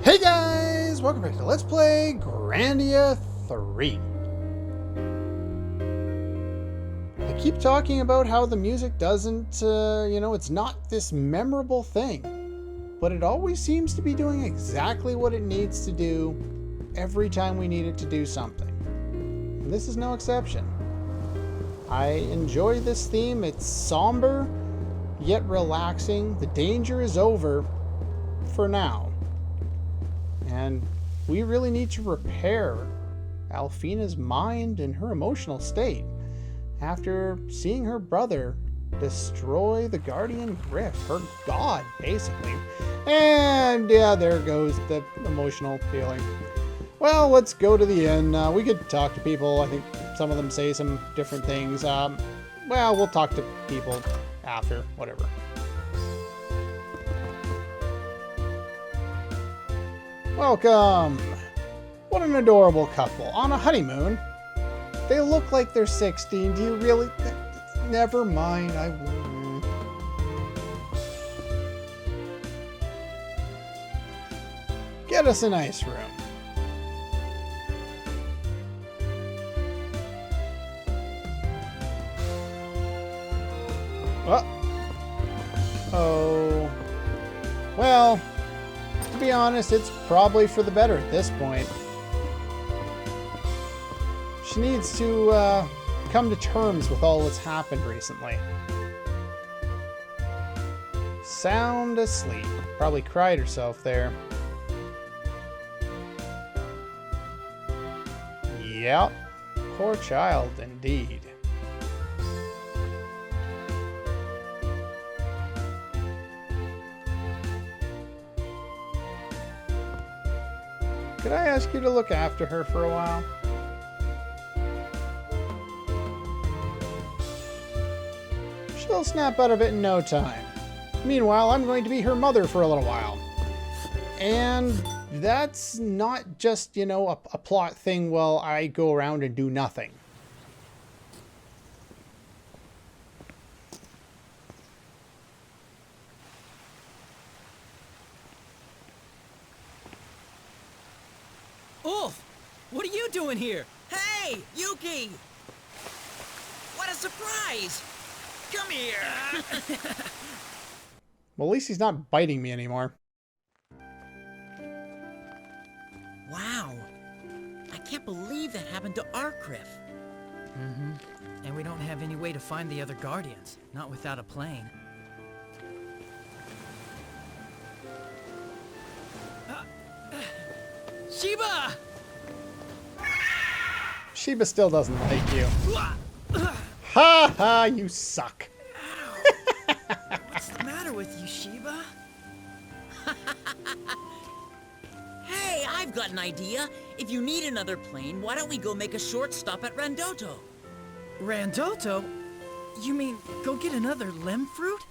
Hey guys! Welcome back to Let's Play Grandia 3. I keep talking about how the music doesn't, it's not this memorable thing. But it always seems to be doing exactly what it needs to do every time we need it to do something. And this is no exception. I enjoy this theme. It's somber, yet relaxing. The danger is over for now. And we really need to repair Alfina's mind and her emotional state after seeing her brother destroy the Guardian Griff, her god, basically. And yeah, there goes the emotional feeling. Well, let's go to the inn. We could talk to people. I think some of them say some different things. Well, we'll talk to people after, whatever. Welcome! What an adorable couple on a honeymoon. They look like they're 16. Do you really? Never mind, I won't. Get us a nice room. Oh. Well, to be honest, it's probably for the better at this point. She needs to come to terms with all that's happened recently. Sound asleep. Probably cried herself there. Yep. Poor child, indeed. Could I ask you to look after her for a while? She'll snap out of it in no time. Meanwhile, I'm going to be her mother for a little while. And that's not just, a plot thing while I go around and do nothing. Ulf! What are you doing here? Hey, Yuki! What a surprise! Come here! Well, at least he's not biting me anymore. Wow. I can't believe that happened to Arcriff. Mm-hmm. And we don't have any way to find the other Guardians. Not without a plane. Sheba! Sheba still doesn't like you. Ha ha, you suck. What's the matter with you, Sheba? Hey, I've got an idea. If you need another plane, why don't we go make a short stop at Randoto? Randoto? You mean go get another limb fruit?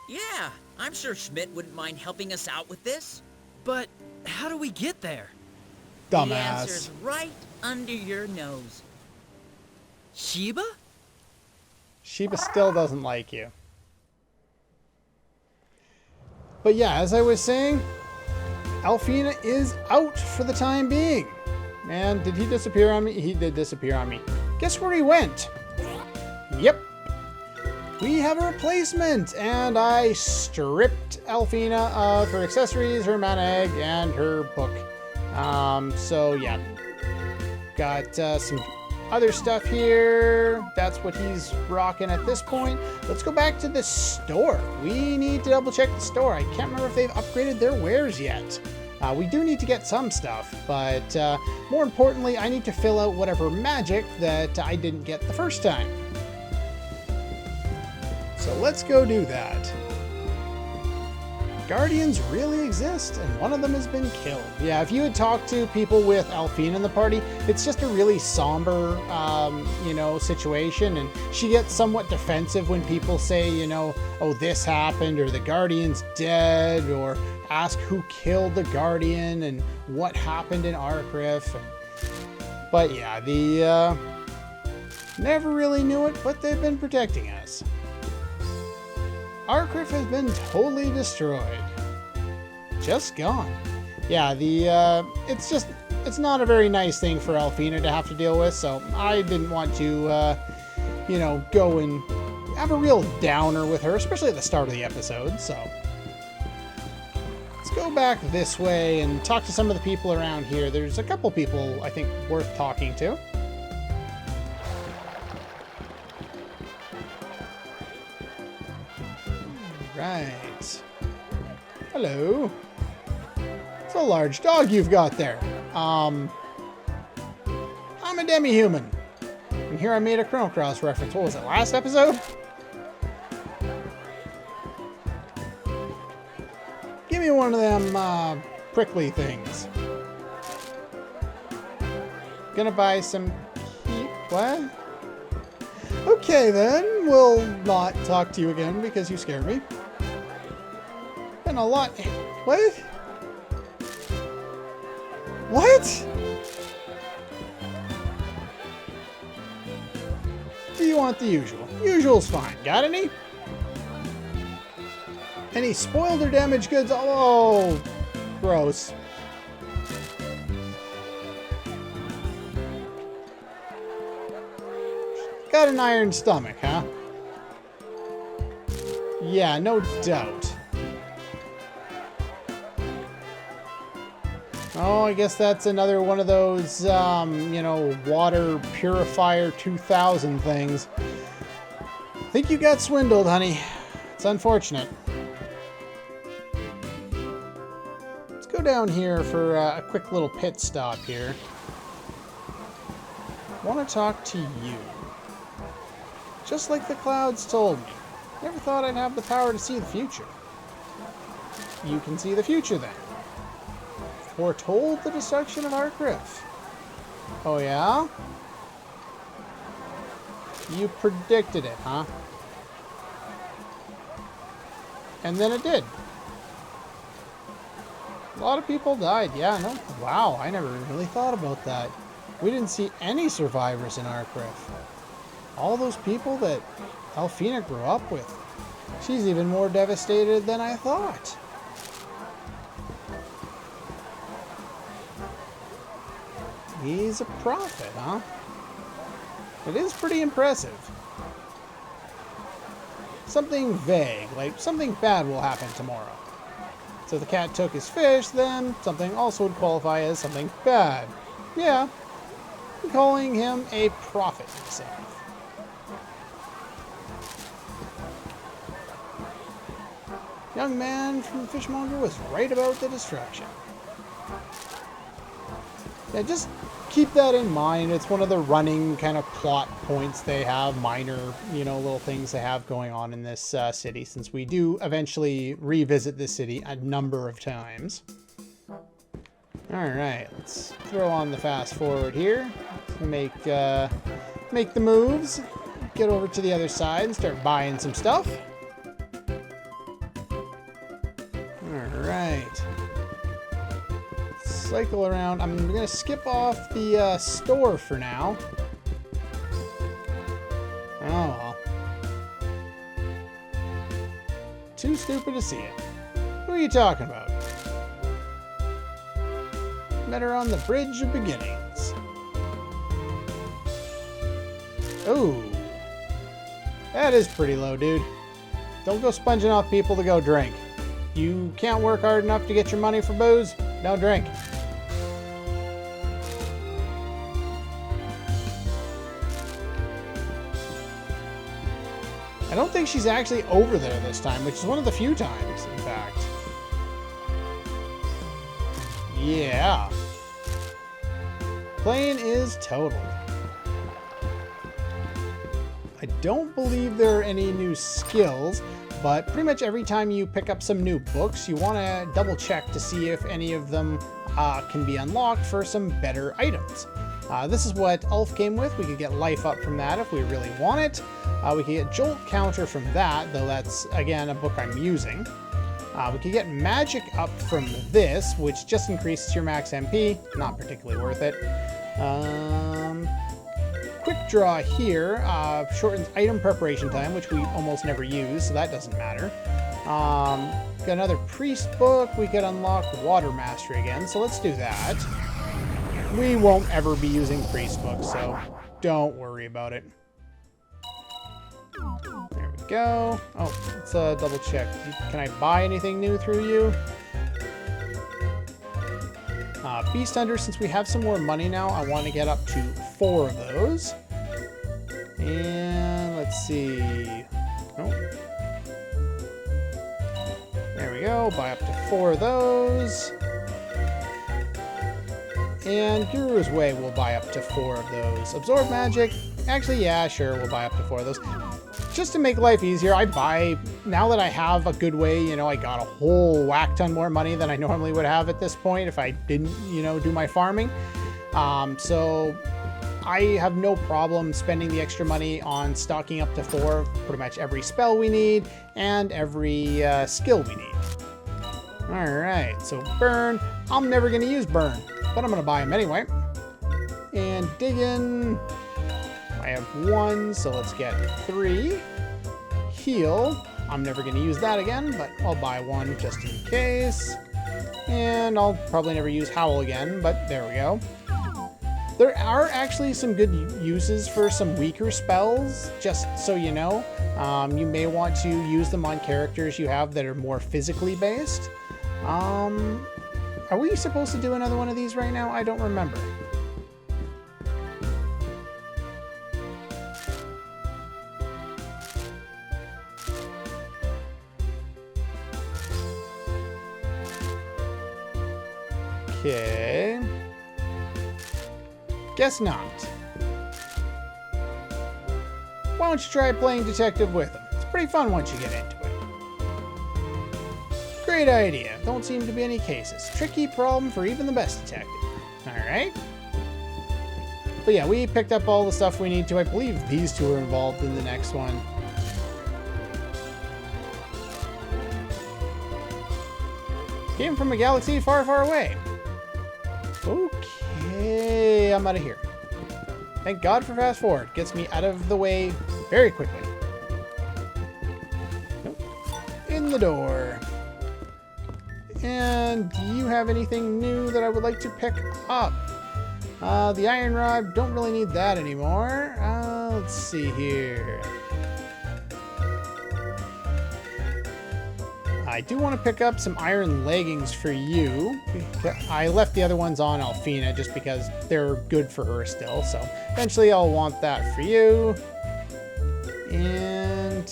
Yeah, I'm sure Schmidt wouldn't mind helping us out with this. But how do we get there? The Dumbass. answer's right under your nose. Sheba? Sheba still doesn't like you. But yeah, as I was saying, Alfina is out for the time being. And did he disappear on me? He did disappear on me. Guess where he went? Yep. We have a replacement, and I stripped Alfina of her accessories, her mana egg, and her book. So yeah. Got some other stuff here. That's what he's rocking at this point. Let's go back to the store. We need to double check the store. I can't remember if they've upgraded their wares yet. We do need to get some stuff, but more importantly, I need to fill out whatever magic that I didn't get the first time. So let's go do that. Guardians really exist, and one of them has been killed. Yeah, if you had talked to people with Alfina in the party, it's just a really somber, situation, and she gets somewhat defensive when people say, oh, this happened, or the Guardian's dead, or ask who killed the Guardian, and what happened in Arcriff. But yeah, the, never really knew it, but they've been protecting us. Arcriff has been totally destroyed. Just gone. yeah, it's not a very nice thing for Alfina to have to deal with, so I didn't want to, go and have a real downer with her, especially at the start of the episode, so. Let's go back this way and talk to some of the people around here. There's a couple people I think worth talking to. Right. Hello. It's a large dog you've got there. I'm a demi-human. And here I made a Chrono Cross reference. What was it, last episode? Give me one of them prickly things. Gonna buy some what? Okay then, we'll not talk to you again because you scare me. Been a lot. What? What? Do you want the usual? Usual's fine. Got any? Any spoiled or damaged goods? Oh, gross. Got an iron stomach, huh? Yeah, no doubt. Oh, I guess that's another one of those, water purifier 2000 things. I think you got swindled, honey. It's unfortunate. Let's go down here for a quick little pit stop here. I want to talk to you. Just like the clouds told me. Never thought I'd have the power to see the future. You can see the future then. Foretold the destruction of Arcriff. Oh yeah? You predicted it, huh? And then it did. A lot of people died. Yeah, no. Wow, I never really thought about that. We didn't see any survivors in Arcriff. All those people that Alfina grew up with. She's even more devastated than I thought. He's a prophet, huh? It is pretty impressive. Something vague, like something bad will happen tomorrow. So if the cat took his fish, then something also would qualify as something bad. Yeah, I'm calling him a prophet himself. Young man from the fishmonger was right about the destruction. Yeah, just keep that in mind. It's one of the running kind of plot points they have, minor, little things they have going on in this city, since we do eventually revisit this city a number of times. Alright, let's throw on the fast forward here. Make the moves, get over to the other side and start buying some stuff. Alright. Cycle around. I'm going to skip off the store for now. Oh well. Too stupid to see it. Who are you talking about? Met her on the Bridge of Beginnings. Oh. That is pretty low, dude. Don't go sponging off people to go drink. You can't work hard enough to get your money for booze? Don't drink. I don't think she's actually over there this time, which is one of the few times, in fact. Yeah. Plane is totaled. I don't believe there are any new skills, but pretty much every time you pick up some new books, you want to double check to see if any of them can be unlocked for some better items. This is what Ulf came with. We could get life up from that if we really want it. We could get jolt counter from that, though that's, again, a book I'm using. We could get magic up from this, which just increases your max MP. Not particularly worth it. Quick draw here shortens item preparation time, which we almost never use, so that doesn't matter. got another priest book. We could unlock water mastery again, so let's do that. We won't ever be using priest books, so don't worry about it. There we go. Oh, let's double check. Can I buy anything new through you? Beast Hunter, since we have some more money now, I want to get up to 4 of those. And let's see. Oh. There we go. Buy up to 4 of those. And Guru's Way will buy up to 4 of those. Absorb Magic. Actually, yeah, sure, we'll buy up to 4 of those. Just to make life easier, I buy, now that I have a good way, you know, I got a whole whack ton more money than I normally would have at this point if I didn't, you know, do my farming. So I have no problem spending the extra money on stocking up to 4 of pretty much every spell we need and every skill we need. Alright, so Burn. I'm never going to use Burn, but I'm going to buy them anyway. And dig in. I have 1, so let's get 3. Heal. I'm never going to use that again, but I'll buy 1 just in case. And I'll probably never use Howl again, but there we go. There are actually some good uses for some weaker spells, just so you know. You may want to use them on characters you have that are more physically based. Are we supposed to do another one of these right now? I don't remember. Okay. Guess not. Why don't you try playing detective with them? It's pretty fun once you get into it. Great idea. Don't seem to be any cases. Tricky problem for even the best detective. Alright. But yeah, we picked up all the stuff we need to. I believe these 2 are involved in the next one. Came from a galaxy far, far away. Okay, I'm out of here. Thank God for fast forward. Gets me out of the way very quickly. Nope. In the door. And do you have anything new that I would like to pick up? The iron rod, don't really need that anymore. Let's see here. I do want to pick up some iron leggings for you. I left the other ones on Alfina just because they're good for her still. So eventually I'll want that for you. And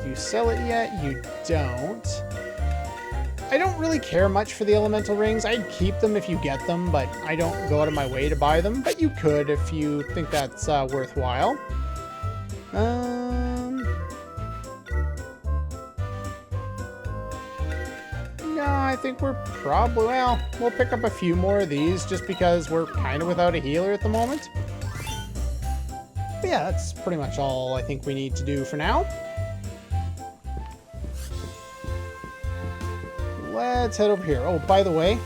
do you sell it yet? You don't. I don't really care much for the elemental rings. I'd keep them if you get them, but I don't go out of my way to buy them. But you could if you think that's worthwhile. I think we're probably, well, we'll pick up a few more of these just because we're kind of without a healer at the moment. But yeah, that's pretty much all I think we need to do for now. Let's head over here. Oh, by the way,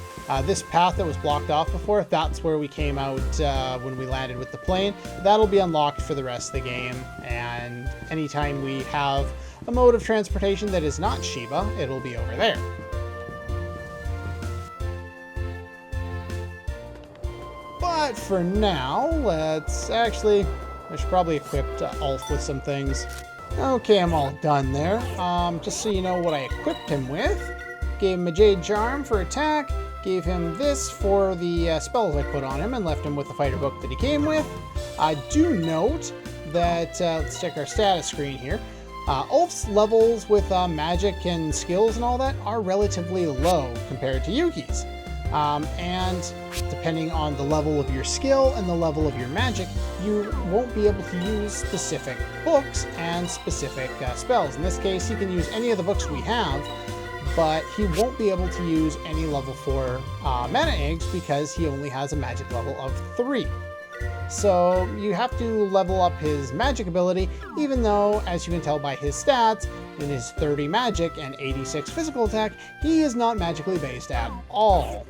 this path that was blocked off before, that's where we came out when we landed with the plane. That'll be unlocked for the rest of the game, and anytime we have a mode of transportation that is not Shiva, it'll be over there. But for now, let's actually, I should probably equip Ulf with some things. Okay, I'm all done there. Just so you know what I equipped him with. Gave him a Jade Charm for attack, gave him this for the spells I put on him, and left him with the fighter book that he came with. I do note that, let's check our status screen here. Ulf's levels with magic and skills and all that are relatively low compared to Yuki's. And depending on the level of your skill and the level of your magic, you won't be able to use specific books and specific spells. In this case, he can use any of the books we have, but he won't be able to use any level 4 mana eggs because he only has a magic level of 3. So you have to level up his magic ability, even though, as you can tell by his stats, in his 30 magic and 86 physical attack, he is not magically based at all.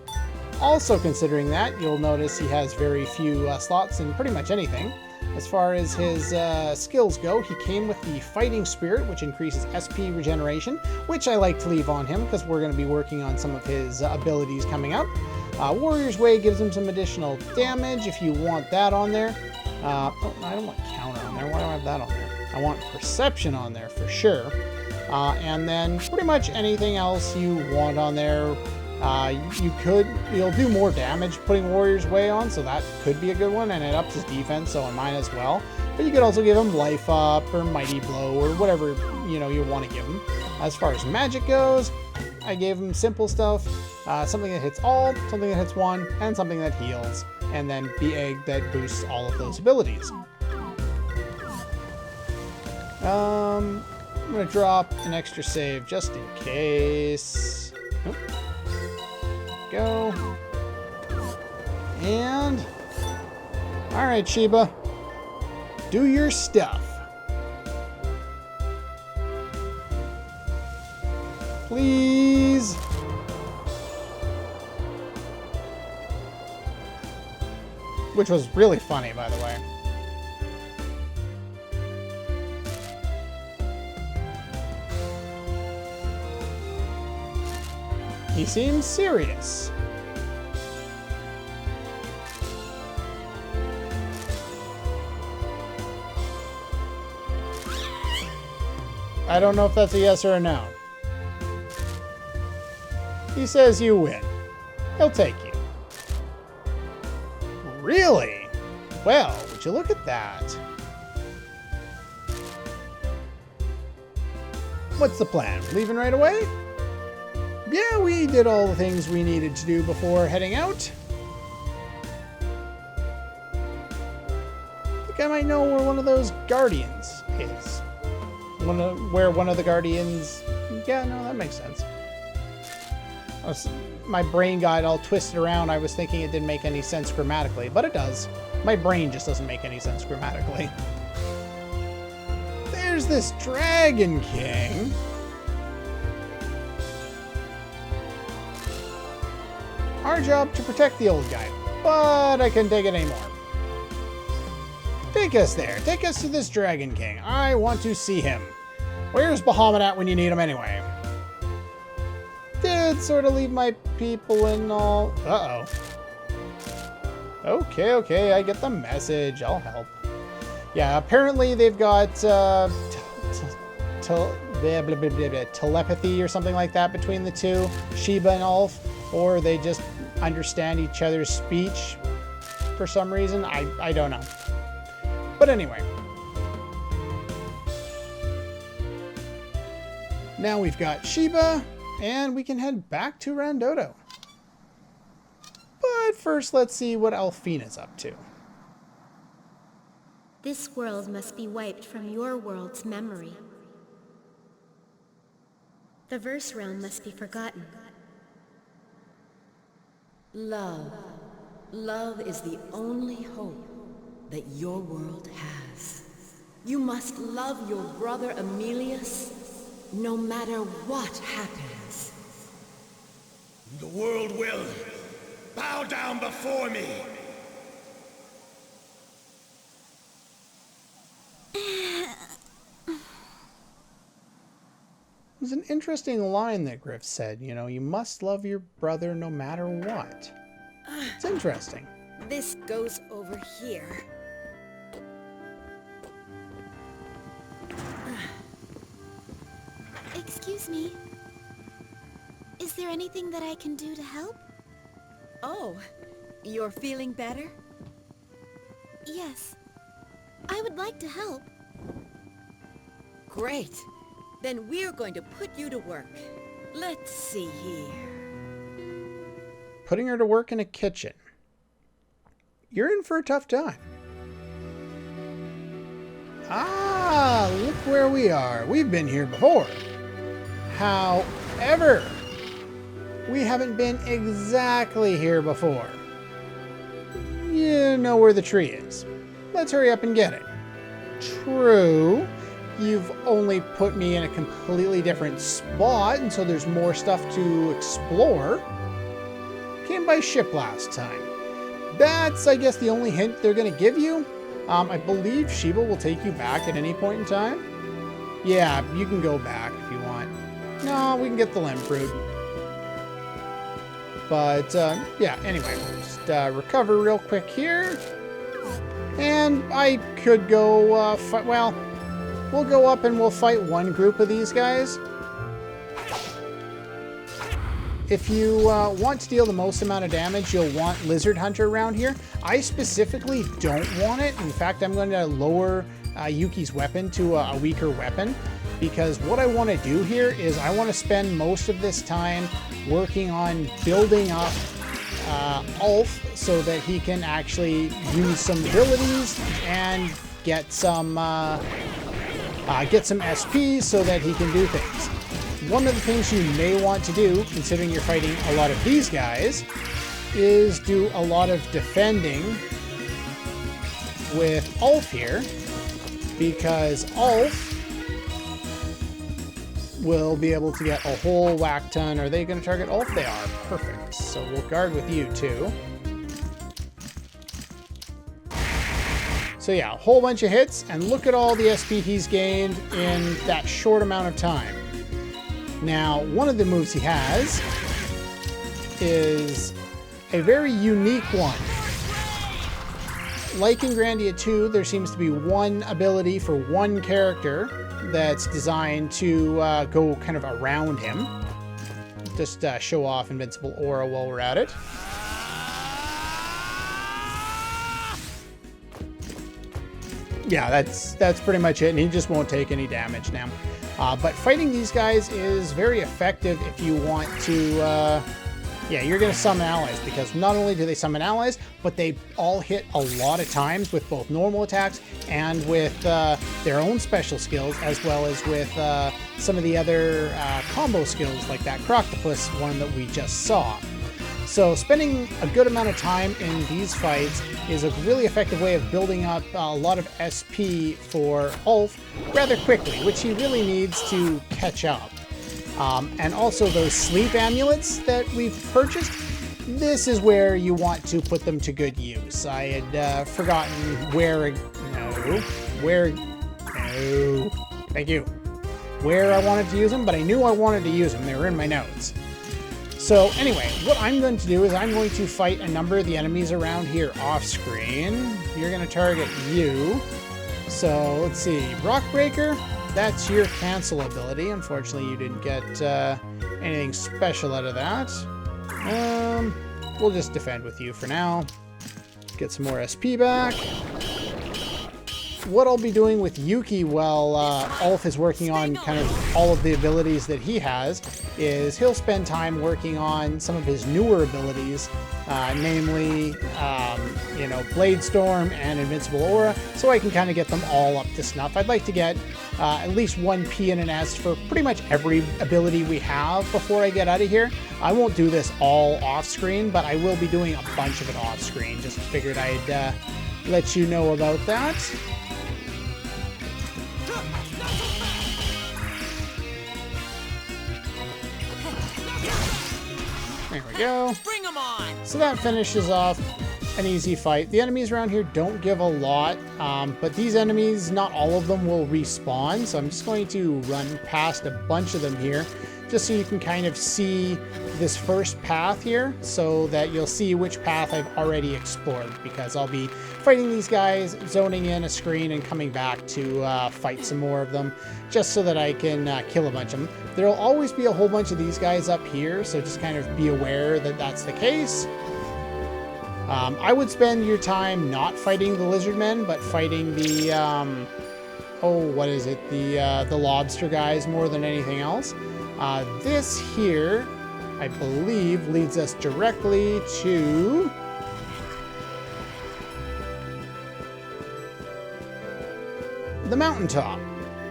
Also considering that, you'll notice he has very few slots in pretty much anything. As far as his skills go, he came with the Fighting Spirit, which increases SP regeneration, which I like to leave on him because we're going to be working on some of his abilities coming up. Warrior's Way gives him some additional damage if you want that on there. Oh, I don't want Counter on there. Why do I have that on there? I want Perception on there for sure. And then pretty much anything else you want on there. You'll do more damage putting Warrior's Way on, so that could be a good one, and it ups his defense, so I might as well. But you could also give him Life Up or Mighty Blow or whatever you want to give him. As far as magic goes, I gave him simple stuff, something that hits all, something that hits one, and something that heals, and then Egg that boosts all of those abilities. I'm gonna drop an extra save just in case. Oop. Go. And all right, Sheba, do your stuff. Please. Which was really funny, by the way. He seems serious. I don't know if that's a yes or a no. He says you win. He'll take you. Really? Well, would you look at that? What's the plan? Leaving right away? Yeah, we did all the things we needed to do before heading out. I think I might know where one of those guardians is. Where one of the guardians... Yeah, no, that makes sense. My brain got all twisted around. I was thinking it didn't make any sense grammatically, but it does. My brain just doesn't make any sense grammatically. There's this Dragon King. Our job to protect the old guy, but I couldn't take it anymore. Take us there. Take us to this Dragon King. I want to see him. Where's Bahamut at when you need him anyway? Did sort of leave my people and all. Uh-oh. Okay, I get the message. I'll help. Yeah, apparently they've got telepathy or something like that between the two, Sheba and Ulf, or they just understand each other's speech for some reason. I don't know. But anyway. Now we've got Sheba, and we can head back to Randoto. But first, let's see what Alfina's up to. This world must be wiped from your world's memory. The verse realm must be forgotten. Love. Love is the only hope that your world has. You must love your brother Emilius, no matter what happens. The world will bow down before me. It was an interesting line that Griff said, you must love your brother no matter what. It's interesting. This goes over here. Excuse me. Is there anything that I can do to help? Oh, you're feeling better? Yes. I would like to help. Great. Then we're going to put you to work. Let's see here. Putting her to work in a kitchen. You're in for a tough time. Ah, look where we are. We've been here before. However, we haven't been exactly here before. You know where the tree is. Let's hurry up and get it. True, you've only put me in a completely different spot, and so there's more stuff to explore. Came by ship last time. That's, I guess, the only hint they're going to give you. I believe Sheba will take you back at any point in time. Yeah, you can go back if you want. No, we can get the lymph root. But, yeah, anyway, just recover real quick here. And I could go fight, well, we'll go up and we'll fight one group of these guys. If you want to deal the most amount of damage, you'll want Lizard Hunter around here. I specifically don't want it. In fact, I'm going to lower Yuki's weapon to a weaker weapon, because what I want to do here is I want to spend most of this time working on building up Ulf so that he can actually use some abilities and get some SP so that he can do things. One of the things you may want to do, considering you're fighting a lot of these guys, is do a lot of defending with Ulf here, because Ulf will be able to get a whole whack ton. Are they going to target Ulf? They are. Perfect. So we'll guard with you too. So yeah, a whole bunch of hits, and look at all the SP he's gained in that short amount of time. Now, one of the moves he has is a very unique one. Like in Grandia 2, there seems to be one ability for one character that's designed to go kind of around him. Just show off Invincible Aura while we're at it. Yeah, that's pretty much it, and he just won't take any damage now. But fighting these guys is very effective if you want to... yeah, you're going to summon allies, because not only do they summon allies, but they all hit a lot of times with both normal attacks and with their own special skills, as well as with some of the other combo skills, like that Croctopus one that we just saw. So spending a good amount of time in these fights is a really effective way of building up a lot of SP for Ulf rather quickly, which he really needs to catch up. And also those sleep amulets that we've purchased, this is where you want to put them to good use. I had forgotten where I wanted to use them, but I knew I wanted to use them. They were in my notes. So anyway, what I'm going to do is I'm going to fight a number of the enemies around here off screen. You're going to target you. So let's see, Rockbreaker, that's your cancel ability. Unfortunately, you didn't get anything special out of that. We'll just defend with you for now. Get some more SP back. What I'll be doing with Yuki while Ulf is working on kind of all of the abilities that he has is he'll spend time working on some of his newer abilities, namely, you know, Blade Storm and Invincible Aura, so I can kind of get them all up to snuff. I'd like to get at least one P and an S for pretty much every ability we have before I get out of here. I won't do this all off screen, but I will be doing a bunch of it off screen. Just figured I'd let you know about that. There we go. Bring 'em on! So that finishes off an easy fight. The enemies around here don't give a lot, but these enemies, not all of them will respawn, so I'm just going to run past a bunch of them here, just so you can kind of see this first path here, so that you'll see which path I've already explored, because I'll be fighting these guys, zoning in a screen, and coming back to fight some more of them, just so that I can kill a bunch of them. There'll always be a whole bunch of these guys up here, so just kind of be aware that that's the case. I would spend your time not fighting the lizard men, but fighting the, what is it? The lobster guys more than anything else. This here, I believe, leads us directly to the mountaintop.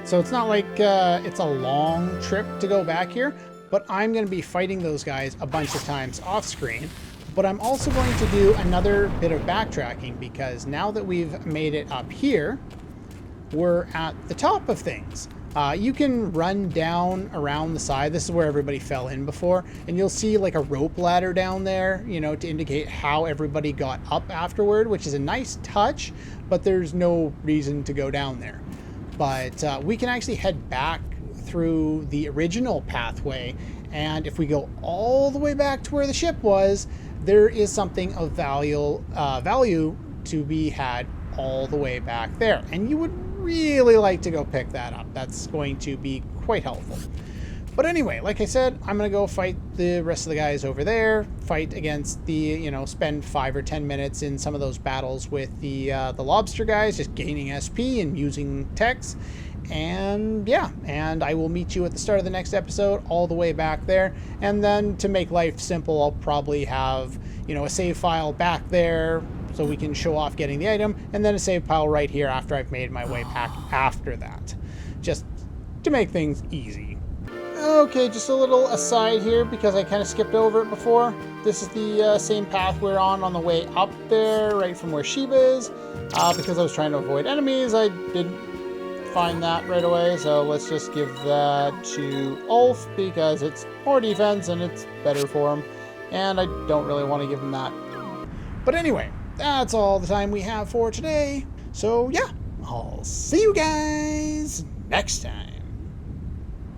So it's not like it's a long trip to go back here, but I'm going to be fighting those guys a bunch of times off screen. But I'm also going to do another bit of backtracking, because now that we've made it up here, we're at the top of things. You can run down around the side. This is where everybody fell in before, and you'll see like a rope ladder down there, you know, to indicate how everybody got up afterward, which is a nice touch, but there's no reason to go down there. But we can actually head back through the original pathway, and if we go all the way back to where the ship was, there is something of value to be had all the way back there, and you would really like to go pick that up. That's going to be quite helpful. But anyway, like I said, I'm going to go fight the rest of the guys over there, fight against the, you know, spend 5 or 10 minutes in some of those battles with the lobster guys, just gaining SP and using techs. And yeah, and I will meet you at the start of the next episode all the way back there. And then to make life simple, I'll probably have, you know, a save file back there so we can show off getting the item, and then a save file right here after I've made my way back after that, just to make things easy. Okay, just a little aside here because I kind of skipped over it before. This is the same path we're on the way up there, right from where Sheba is. Because I was trying to avoid enemies, I didn't find that right away, so let's just give that to Ulf because it's more defense and it's better for him, and I don't really want to give him that. But anyway, that's all the time we have for today. So yeah, I'll see you guys next time.